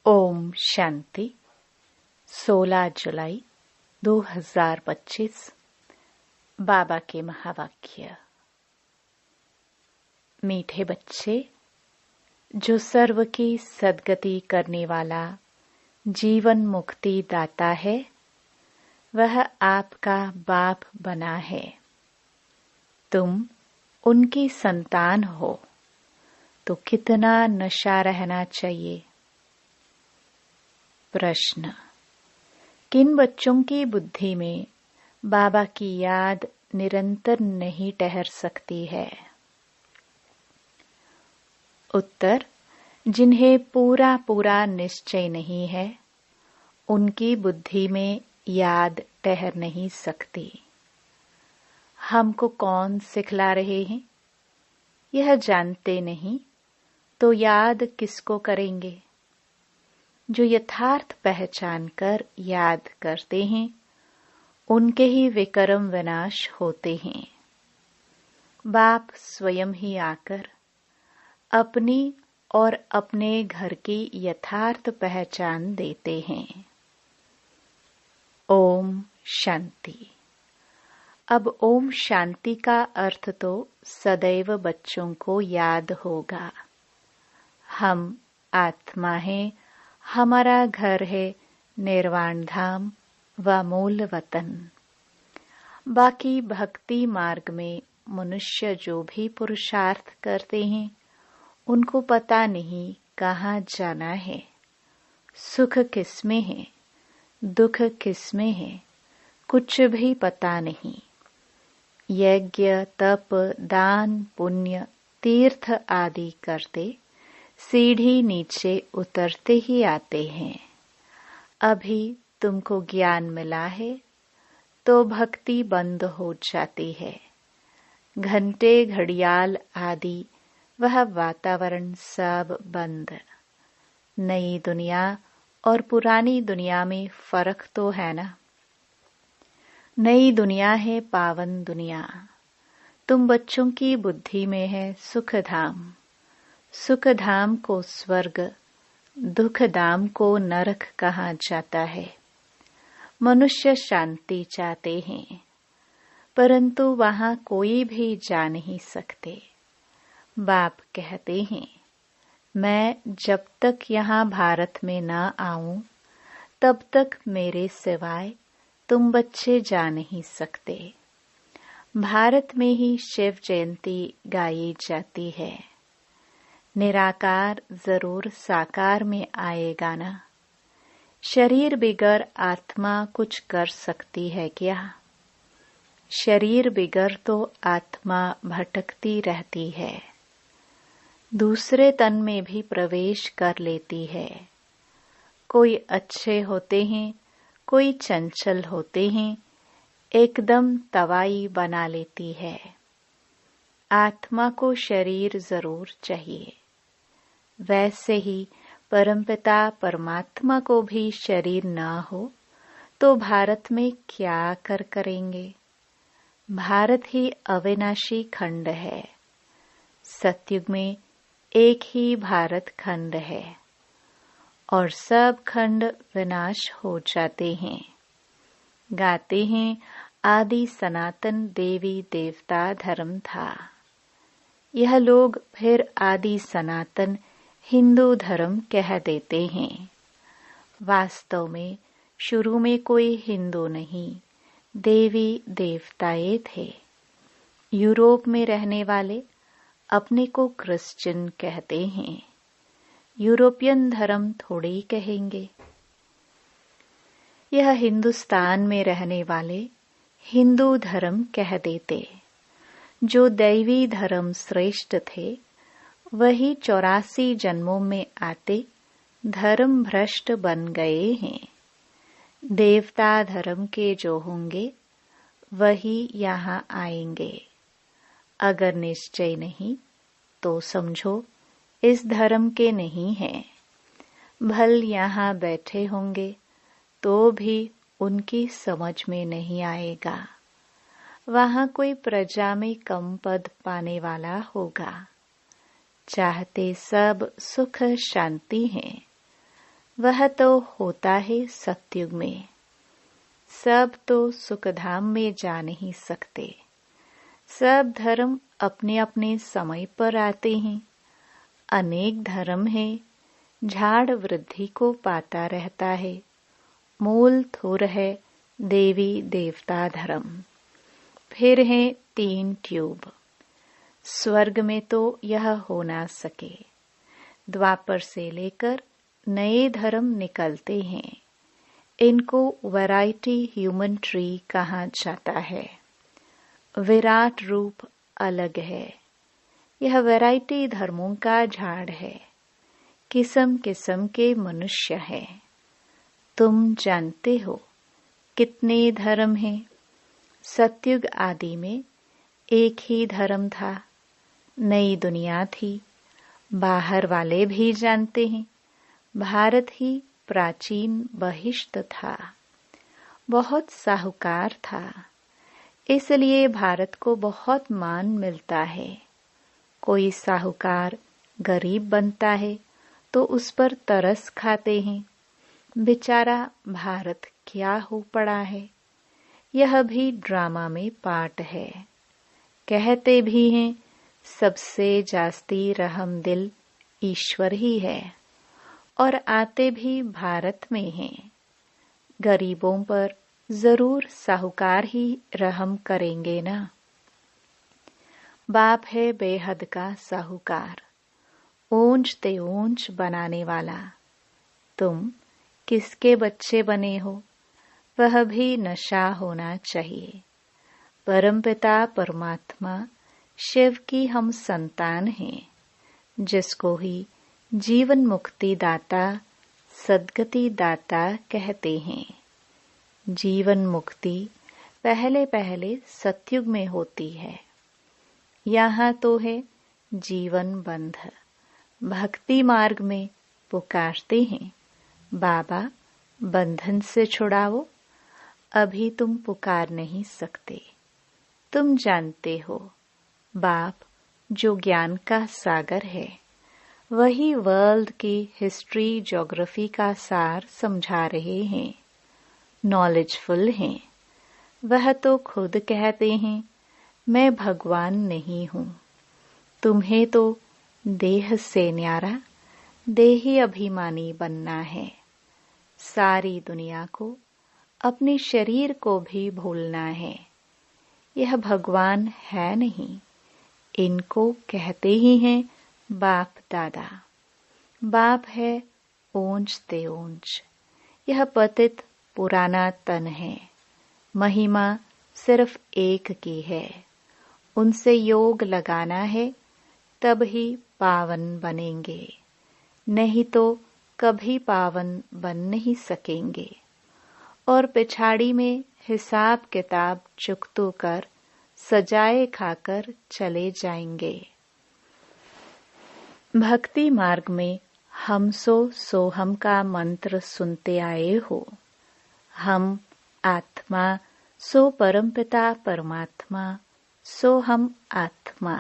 ओम शांति। 16 जुलाई 2025 बाबा के महावाक्य। मीठे बच्चे, जो सर्व की सद्गति करने वाला जीवन मुक्ति दाता है, वह आपका बाप बना है। तुम उनकी संतान हो तो कितना नशा रहना चाहिए। प्रश्न: किन बच्चों की बुद्धि में बाबा की याद निरंतर नहीं ठहर सकती है? उत्तर: जिन्हें पूरा पूरा निश्चय नहीं है, उनकी बुद्धि में याद ठहर नहीं सकती। हमको कौन सिखला रहे हैं, यह जानते नहीं तो याद किसको करेंगे। जो यथार्थ पहचान कर याद करते हैं, उनके ही विकर्म विनाश होते हैं। बाप स्वयं ही आकर अपनी और अपने घर की यथार्थ पहचान देते हैं। ओम शांति। अब ओम शांति का अर्थ तो सदैव बच्चों को याद होगा। हम आत्मा हैं, हमारा घर है निर्वाण धाम व मूल वतन। बाकी भक्ति मार्ग में मनुष्य जो भी पुरुषार्थ करते हैं, उनको पता नहीं कहाँ जाना है, सुख किसमें है, दुख किसमें है, कुछ भी पता नहीं। यज्ञ, तप, दान, पुण्य, तीर्थ आदि करते सीढ़ी नीचे उतरते ही आते हैं। अभी तुमको ज्ञान मिला है तो भक्ति बंद हो जाती है। घंटे, घड़ियाल आदि वह वातावरण सब बंद। नई दुनिया और पुरानी दुनिया में फर्क तो है ना। नई दुनिया है पावन दुनिया। तुम बच्चों की बुद्धि में है सुख धाम। सुख धाम को स्वर्ग, दुख धाम को नरक कहा जाता है। मनुष्य शांति चाहते हैं, परंतु वहां कोई भी जा नहीं सकते। बाप कहते हैं, मैं जब तक यहाँ भारत में न आऊं, तब तक मेरे सिवाय तुम बच्चे जा नहीं सकते। भारत में ही शिव जयंती गाई जाती है। निराकार जरूर साकार में आएगा ना। शरीर बिगर आत्मा कुछ कर सकती है क्या? शरीर बिगर तो आत्मा भटकती रहती है, दूसरे तन में भी प्रवेश कर लेती है। कोई अच्छे होते हैं, कोई चंचल होते हैं, एकदम तवाई बना लेती है। आत्मा को शरीर जरूर चाहिए। वैसे ही परमपिता परमात्मा को भी शरीर न हो तो भारत में क्या करेंगे। भारत ही अविनाशी खंड है। सतयुग में एक ही भारत खंड है और सब खंड विनाश हो जाते हैं। गाते हैं, आदि सनातन देवी देवता धर्म था। यह लोग फिर आदि सनातन हिंदू धर्म कह देते हैं। वास्तव में शुरू में कोई हिंदू नहीं, देवी देवताएं थे। यूरोप में रहने वाले अपने को क्रिश्चियन कहते हैं। यूरोपियन धर्म थोड़े कहेंगे। यह हिंदुस्तान में रहने वाले हिंदू धर्म कह देते। जो दैवी धर्म श्रेष्ठ थे, वही 84 जन्मों में आते धर्म भ्रष्ट बन गए हैं। देवता धर्म के जो होंगे, वही यहाँ आएंगे। अगर निश्चय नहीं तो समझो इस धर्म के नहीं हैं। भल यहाँ बैठे होंगे तो भी उनकी समझ में नहीं आएगा। वहाँ कोई प्रजा में कम पद पाने वाला होगा। चाहते सब सुख शांति हैं, वह तो होता है सतयुग में। सब तो सुखधाम में जा नहीं सकते। सब धर्म अपने अपने समय पर आते हैं। अनेक धर्म है, झाड़ वृद्धि को पाता रहता है। मूल थोर है देवी देवता धर्म। फिर है 3 ट्यूब। स्वर्ग में तो यह हो ना सके। द्वापर से लेकर नए धर्म निकलते हैं। इनको वैरायटी ह्यूमन ट्री कहा जाता है। विराट रूप अलग है। यह वैरायटी धर्मों का झाड़ है। किस्म किस्म के मनुष्य हैं। तुम जानते हो कितने धर्म हैं? सतयुग आदि में एक ही धर्म था। नई दुनिया थी। बाहर वाले भी जानते हैं, भारत ही प्राचीन बहिष्ठ था। बहुत साहूकार था, इसलिए भारत को बहुत मान मिलता है। कोई साहूकार गरीब बनता है तो उस पर तरस खाते हैं। बेचारा भारत क्या हो पड़ा है। यह भी ड्रामा में पार्ट है। कहते भी हैं सबसे जास्ती रहमदिल ईश्वर ही है, और आते भी भारत में हैं। गरीबों पर जरूर साहूकार ही रहम करेंगे ना। बाप है बेहद का साहूकार, ऊंच ते ऊंच बनाने वाला। तुम किसके बच्चे बने हो? वह भी नशा होना चाहिए। परमपिता परमात्मा शिव की हम संतान हैं, जिसको ही जीवन मुक्ति दाता सद्गति दाता कहते हैं। जीवन मुक्ति पहले पहले सतयुग में होती है। यहाँ तो है जीवन बंध। भक्ति मार्ग में पुकारते हैं, बाबा बंधन से छुड़ाओ। अभी तुम पुकार नहीं सकते। तुम जानते हो बाप जो ज्ञान का सागर है, वही वर्ल्ड की हिस्ट्री ज्योग्राफी का सार समझा रहे हैं। नॉलेजफुल हैं। वह तो खुद कहते हैं मैं भगवान नहीं हूँ। तुम्हें तो देह से न्यारा देही अभिमानी बनना है। सारी दुनिया को, अपने शरीर को भी भूलना है। यह भगवान है नहीं। इनको कहते ही हैं बाप दादा। बाप है ऊंच ते ऊंच। यह पतित पुराना तन है। महिमा सिर्फ एक की है। उनसे योग लगाना है, तब ही पावन बनेंगे। नहीं तो कभी पावन बन नहीं सकेंगे। और पिछाड़ी में हिसाब किताब चुकतू कर सजाए खाकर चले जाएंगे। भक्ति मार्ग में हम सो हम का मंत्र सुनते आए हो। हम आत्मा सो परमपिता परमात्मा सो हम आत्मा।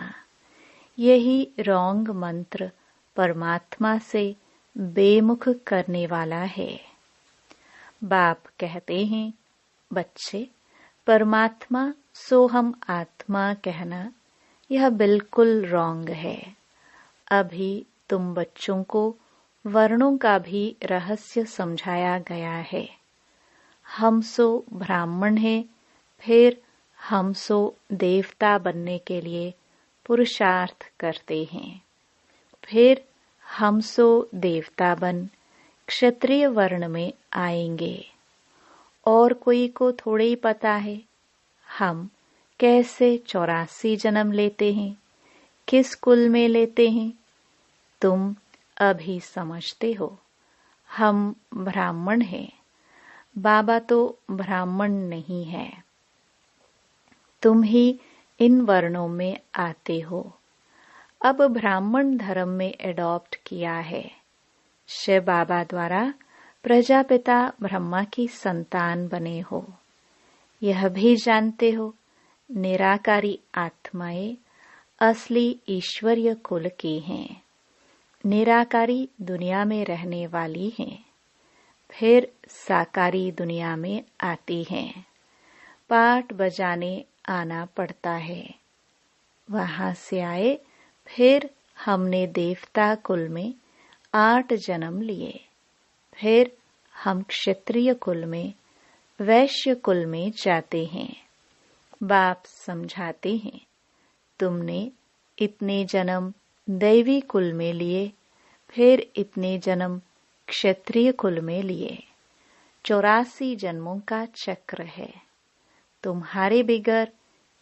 यही रॉन्ग मंत्र परमात्मा से बेमुख करने वाला है। बाप कहते हैं बच्चे, परमात्मा सो हम आत्मा कहना यह बिल्कुल रॉन्ग है। अभी तुम बच्चों को वर्णों का भी रहस्य समझाया गया है। हम सो ब्राह्मण हैं, फिर हम सो देवता बनने के लिए पुरुषार्थ करते हैं। फिर हम सो देवता बन क्षत्रिय वर्ण में आएंगे। और कोई को थोड़े ही पता है हम कैसे 84 जन्म लेते हैं, किस कुल में लेते हैं। तुम अभी समझते हो हम ब्राह्मण हैं। बाबा तो ब्राह्मण नहीं है। तुम ही इन वर्णों में आते हो। अब ब्राह्मण धर्म में एडॉप्ट किया है। शिव बाबा द्वारा प्रजापिता ब्रह्मा की संतान बने हो। यह भी जानते हो निराकारी आत्माएं असली ईश्वरीय कुल की हैं। निराकारी दुनिया में रहने वाली हैं। फिर साकारी दुनिया में आती हैं। पाट बजाने आना पड़ता है। वहां से आए, फिर हमने देवता कुल में 8 जन्म लिए। फिर हम क्षत्रिय कुल में, वैश्य कुल में जाते हैं। बाप समझाते हैं, तुमने इतने जन्म दैवी कुल में लिए, फिर इतने जन्म क्षत्रिय कुल में लिए। 84 जन्मों का चक्र है। तुम्हारे बिगर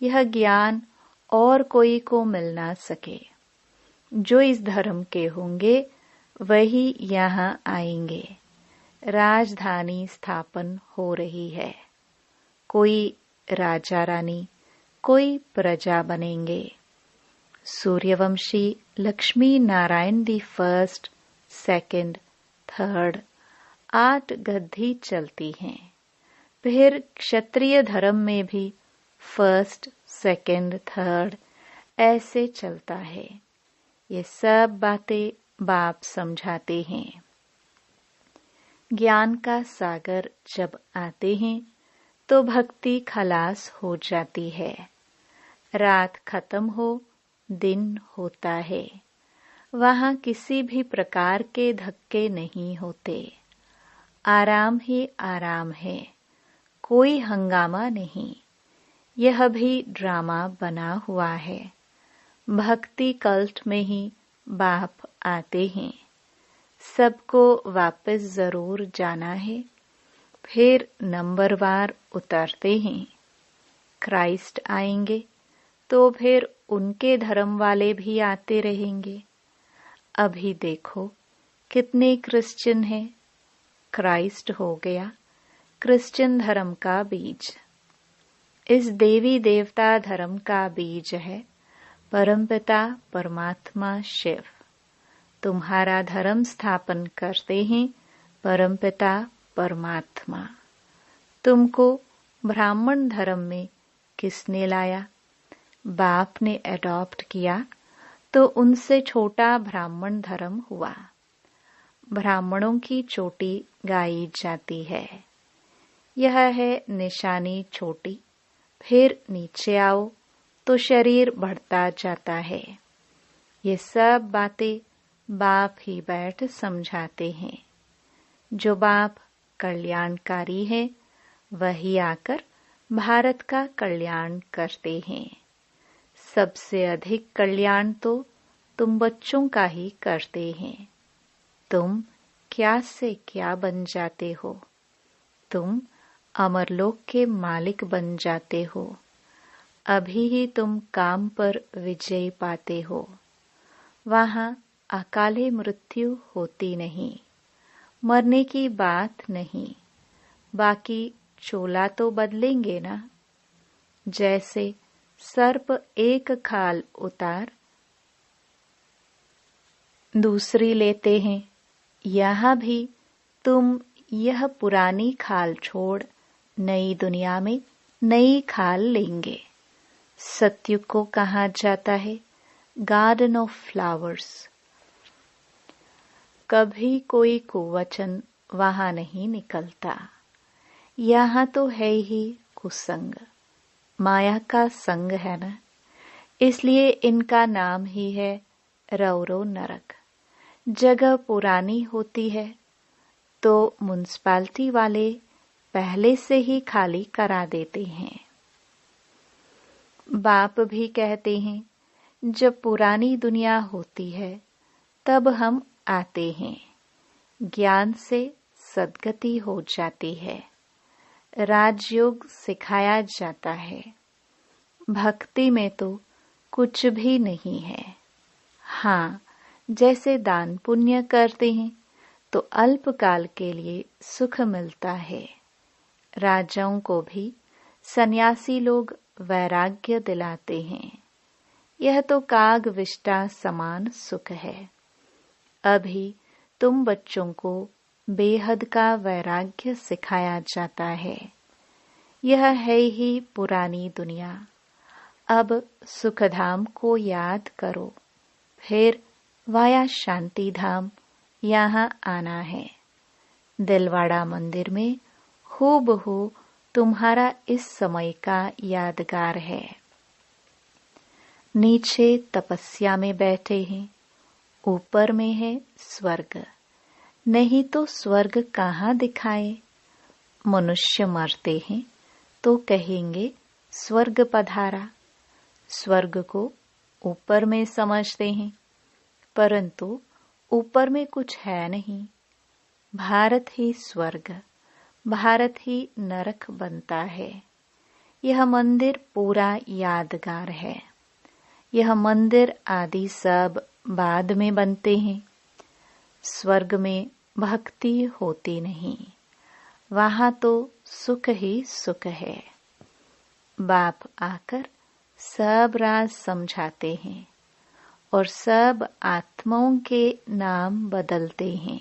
यह ज्ञान और कोई को मिल ना सके। जो इस धर्म के होंगे वही यहाँ आएंगे। राजधानी स्थापन हो रही है। कोई राजा रानी, कोई प्रजा बनेंगे। Suryavanshi Lakshmi Narayan the first, second, third 8 गद्दी चलती हैं। फिर क्षत्रिय धर्म में भी फर्स्ट, सेकंड, थर्ड ऐसे चलता है। ये सब बातें बाप समझाते हैं। ज्ञान का सागर जब आते हैं तो भक्ति खलास हो जाती है। रात खत्म हो, दिन होता है। वहां किसी भी प्रकार के धक्के नहीं होते। आराम ही आराम है, कोई हंगामा नहीं। यह भी ड्रामा बना हुआ है। भक्ति कल्ट में ही बाप आते हैं। सबको वापस जरूर जाना है। फिर नंबरवार उतरते हैं। क्राइस्ट आएंगे तो फिर उनके धर्म वाले भी आते रहेंगे। अभी देखो कितने क्रिश्चियन हैं। क्राइस्ट हो गया क्रिश्चियन धर्म का बीज। इस देवी देवता धर्म का बीज है परमपिता परमात्मा शिव। तुम्हारा धर्म स्थापन करते हैं परमपिता परमात्मा। तुमको ब्राह्मण धर्म में किसने लाया? बाप ने अडॉप्ट किया तो उनसे छोटा ब्राह्मण धर्म हुआ। ब्राह्मणों की चोटी गाई जाती है। यह है निशानी छोटी। फिर नीचे आओ तो शरीर बढ़ता जाता है। ये सब बातें बाप ही बैठ समझाते हैं। जो बाप कल्याणकारी है वही आकर भारत का कल्याण करते हैं। सबसे अधिक कल्याण तो तुम बच्चों का ही करते हैं। तुम क्या से क्या बन जाते हो। तुम अमरलोक के मालिक बन जाते हो। अभी ही तुम काम पर विजय पाते हो। वहां अकाले मृत्यु होती नहीं। मरने की बात नहीं। बाकी चोला तो बदलेंगे ना। जैसे सर्प एक खाल उतार दूसरी लेते हैं, यहाँ भी तुम यह पुरानी खाल छोड़ नई दुनिया में नई खाल लेंगे। सत्युग को कहा जाता है गार्डन ऑफ फ्लावर्स। कभी कोई कुवचन वहां नहीं निकलता। यहाँ तो है ही कुसंग, माया का संग है ना। इसलिए इनका नाम ही है रौरो नरक। जगह पुरानी होती है तो म्युनिसिपैलिटी वाले पहले से ही खाली करा देते हैं। बाप भी कहते हैं जब पुरानी दुनिया होती है तब हम आते हैं। ज्ञान से सद्गति हो जाती है। राजयोग सिखाया जाता है। भक्ति में तो कुछ भी नहीं है। हाँ, जैसे दान पुण्य करते हैं तो अल्पकाल के लिए सुख मिलता है। राजाओं को भी सन्यासी लोग वैराग्य दिलाते हैं। यह तो काग विष्टा समान सुख है। अभी तुम बच्चों को बेहद का वैराग्य सिखाया जाता है। यह है ही पुरानी दुनिया। अब सुखधाम को याद करो। फिर वाया शांति धाम यहाँ आना है। दिलवाड़ा मंदिर में हूबहू तुम्हारा इस समय का यादगार है। नीचे तपस्या में बैठे हैं, ऊपर में है स्वर्ग। नहीं तो स्वर्ग कहाँ दिखाए। मनुष्य मरते हैं तो कहेंगे स्वर्ग पधारा। स्वर्ग को ऊपर में समझते हैं, परंतु ऊपर में कुछ है नहीं। भारत ही स्वर्ग, भारत ही नरक बनता है। यह मंदिर पूरा यादगार है। यह मंदिर आदि सब बाद में बनते हैं। स्वर्ग में भक्ति होती नहीं, वहां तो सुख ही सुख है। बाप आकर सब राज समझाते हैं और सब आत्माओं के नाम बदलते हैं।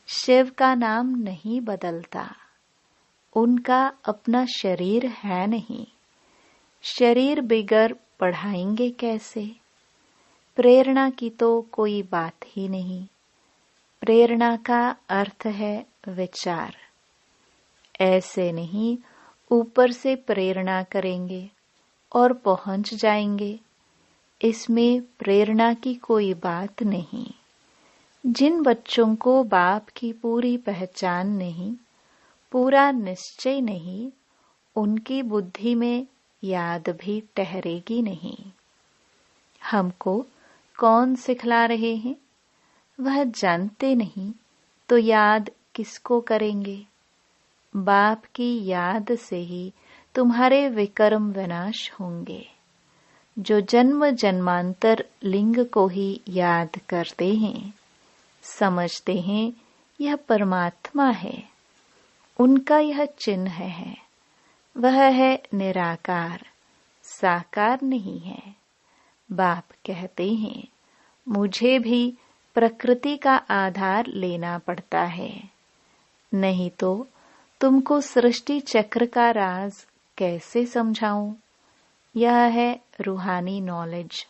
शिव का नाम नहीं बदलता, उनका अपना शरीर है नहीं। शरीर बिगर पढ़ाएंगे कैसे। प्रेरणा की तो कोई बात ही नहीं। प्रेरणा का अर्थ है विचार। ऐसे नहीं ऊपर से प्रेरणा करेंगे और पहुंच जाएंगे, इसमें प्रेरणा की कोई बात नहीं। जिन बच्चों को बाप की पूरी पहचान नहीं, पूरा निश्चय नहीं, उनकी बुद्धि में याद भी ठहरेगी नहीं। हमको कौन सिखला रहे हैं, वह जानते नहीं तो याद किसको करेंगे। बाप की याद से ही तुम्हारे विकर्म विनाश होंगे। जो जन्म जन्मांतर लिंग को ही याद करते हैं, समझते हैं यह परमात्मा है, उनका यह चिन्ह है। वह है निराकार, साकार नहीं है। बाप कहते हैं मुझे भी प्रकृति का आधार लेना पड़ता है, नहीं तो तुमको सृष्टि चक्र का राज कैसे समझाऊं। यह है रूहानी नॉलेज।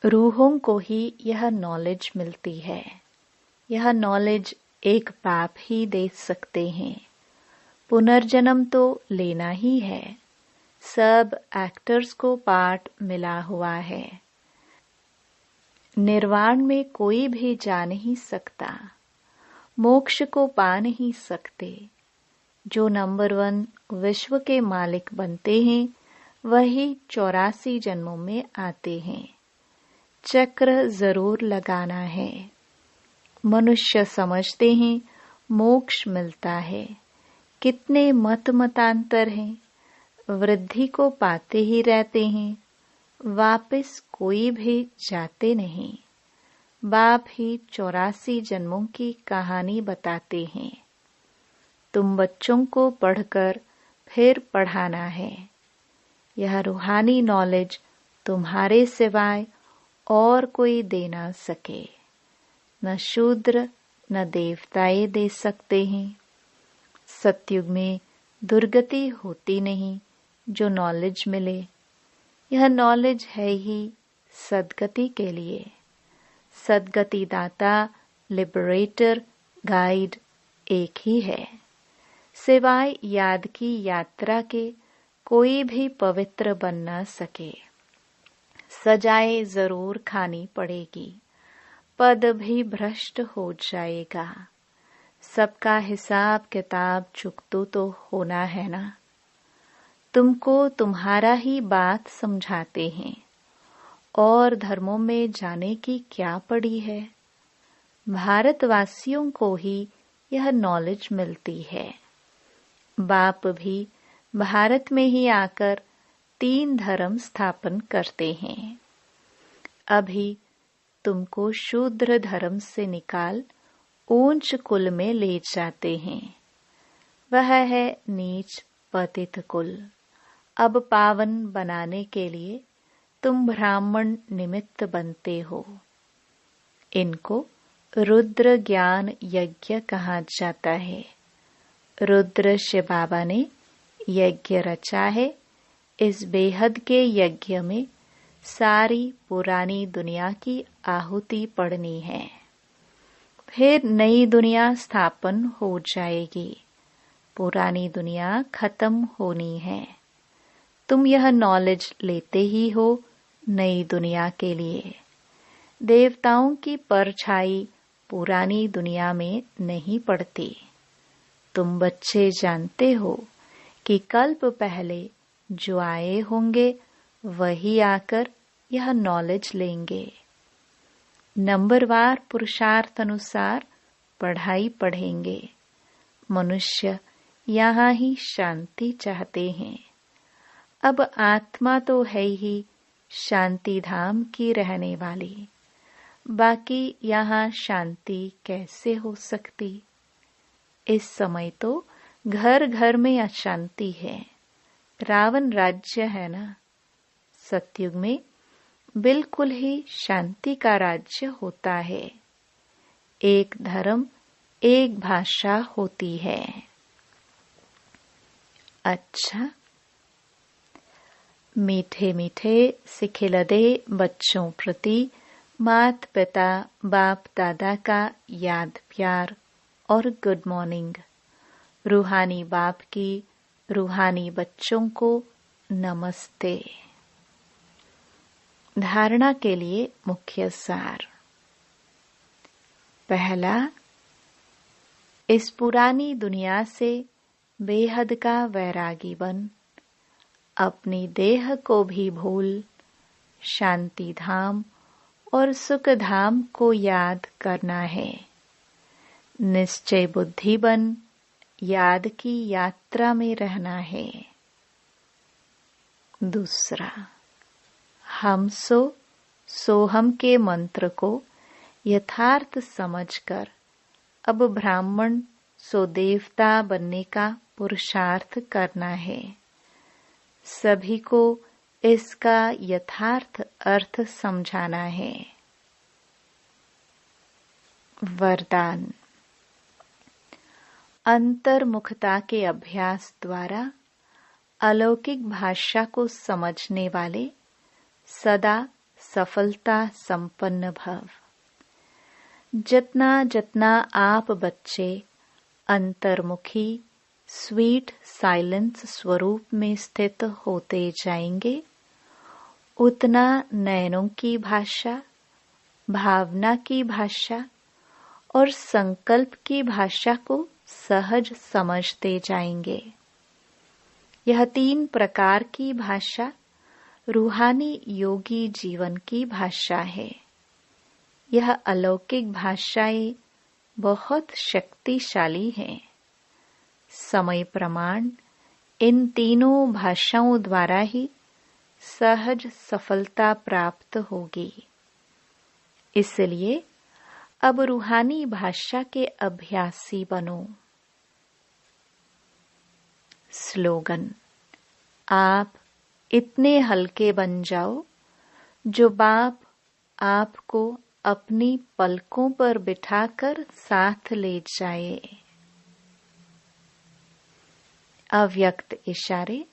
रूहों को ही यह नॉलेज मिलती है। यह नॉलेज एक बाप ही दे सकते हैं। पुनर्जन्म तो लेना ही है। सब एक्टर्स को पार्ट मिला हुआ है। निर्वाण में कोई भी जा नहीं सकता, मोक्ष को पा नहीं सकते। जो नंबर 1 विश्व के मालिक बनते हैं, वही 84 जन्मों में आते हैं। चक्र जरूर लगाना है। मनुष्य समझते हैं मोक्ष मिलता है। कितने मतांतर हैं। वृद्धि को पाते ही रहते हैं, वापस कोई भी जाते नहीं। बाप ही 84 जन्मों की कहानी बताते हैं। तुम बच्चों को पढ़कर फिर पढ़ाना है। यह रूहानी नॉलेज तुम्हारे सिवाय और कोई दे ना सके। न शूद्र न देवताएं दे सकते हैं। सतयुग में दुर्गति होती नहीं जो नॉलेज मिले। यह नॉलेज है ही सदगति के लिए। सदगति दाता, लिबरेटर, गाइड एक ही है। सिवाय याद की यात्रा के कोई भी पवित्र बन न सके। सजाए जरूर खानी पड़ेगी, पद भी भ्रष्ट हो जाएगा। सबका हिसाब किताब चुकतू तो होना है ना। तुमको तुम्हारा ही बात समझाते हैं और धर्मों में जाने की क्या पड़ी है। भारतवासियों को ही यह नॉलेज मिलती है। बाप भी भारत में ही आकर 3 धर्म स्थापन करते हैं। अभी तुमको शूद्र धर्म से निकाल ऊंच कुल में ले जाते हैं। वह है नीच पतित कुल। अब पावन बनाने के लिए तुम ब्राह्मण निमित्त बनते हो। इनको रुद्र ज्ञान यज्ञ कहा जाता है। रुद्र शिव बाबा ने यज्ञ रचा है। इस बेहद के यज्ञ में सारी पुरानी दुनिया की आहुति पड़नी है। फिर नई दुनिया स्थापन हो जाएगी। पुरानी दुनिया खत्म होनी है। तुम यह नॉलेज लेते ही हो नई दुनिया के लिए। देवताओं की परछाई पुरानी दुनिया में नहीं पड़ती। तुम बच्चे जानते हो कि कल्प पहले जो आए होंगे वही आकर यह नॉलेज लेंगे। नंबरवार पुरुषार्थ अनुसार पढ़ाई पढ़ेंगे। मनुष्य यहाँ ही शांति चाहते हैं। अब आत्मा तो है ही शांति धाम की रहने वाली, बाकी यहाँ शांति कैसे हो सकती? इस समय तो घर घर में अशांति है। रावण राज्य है ना। सतयुग में बिल्कुल ही शांति का राज्य होता है। एक धर्म, एक भाषा होती है। अच्छा, मीठे मीठे सिखिलदे बच्चों प्रति मात पिता बाप दादा का याद प्यार और गुड मॉर्निंग। रूहानी बाप की रूहानी बच्चों को नमस्ते। धारणा के लिए मुख्य सार। पहला, इस पुरानी दुनिया से बेहद का वैरागी बन अपनी देह को भी भूल शांति धाम और सुख धाम को याद करना है। निश्चय बुद्धि बन याद की यात्रा में रहना है। दूसरा, हम सोहम के मंत्र को यथार्थ समझकर अब ब्राह्मण सो देवता बनने का पुरुषार्थ करना है। सभी को इसका यथार्थ अर्थ समझाना है। वरदान। अंतर्मुखता के अभ्यास द्वारा अलौकिक भाषा को समझने वाले सदा सफलता संपन्न भव। जितना जितना आप बच्चे अंतर्मुखी स्वीट साइलेंस स्वरूप में स्थित होते जाएंगे, उतना नयनों की भाषा, भावना की भाषा और संकल्प की भाषा को सहज समझते जाएंगे। यह 3 प्रकार की भाषा रूहानी योगी जीवन की भाषा है। यह अलौकिक भाषाएं बहुत शक्तिशाली हैं। समय प्रमाण इन तीनों भाषाओं द्वारा ही सहज सफलता प्राप्त होगी। इसलिए अब रूहानी भाषा के अभ्यासी बनो। स्लोगन। आप इतने हल्के बन जाओ जो बाप आपको अपनी पलकों पर बिठाकर साथ ले जाए। अव्यक्त इशारे।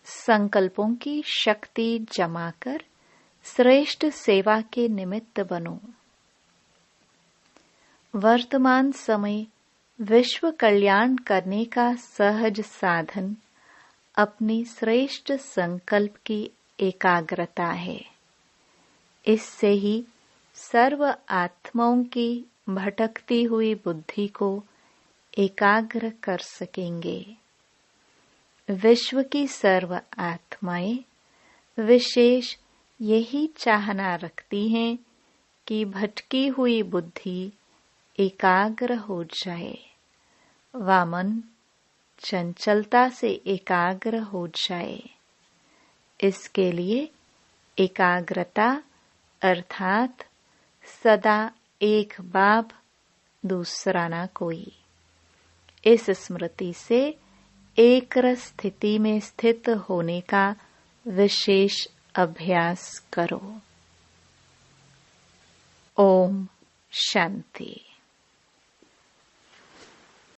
संकल्पों की शक्ति जमा कर श्रेष्ठ सेवा के निमित्त बनो। वर्तमान समय विश्व कल्याण करने का सहज साधन अपनी श्रेष्ठ संकल्प की एकाग्रता है। इससे ही सर्व आत्माओं की भटकती हुई बुद्धि को एकाग्र कर सकेंगे। विश्व की सर्व आत्माएं विशेष यही चाहना रखती हैं कि भटकी हुई बुद्धि एकाग्र हो जाए, वामन चंचलता से एकाग्र हो जाए। इसके लिए एकाग्रता अर्थात सदा एक बाप दूसरा ना कोई, इस स्मृति से एक रस स्थिति में स्थित होने का विशेष अभ्यास करो। ओम शांति।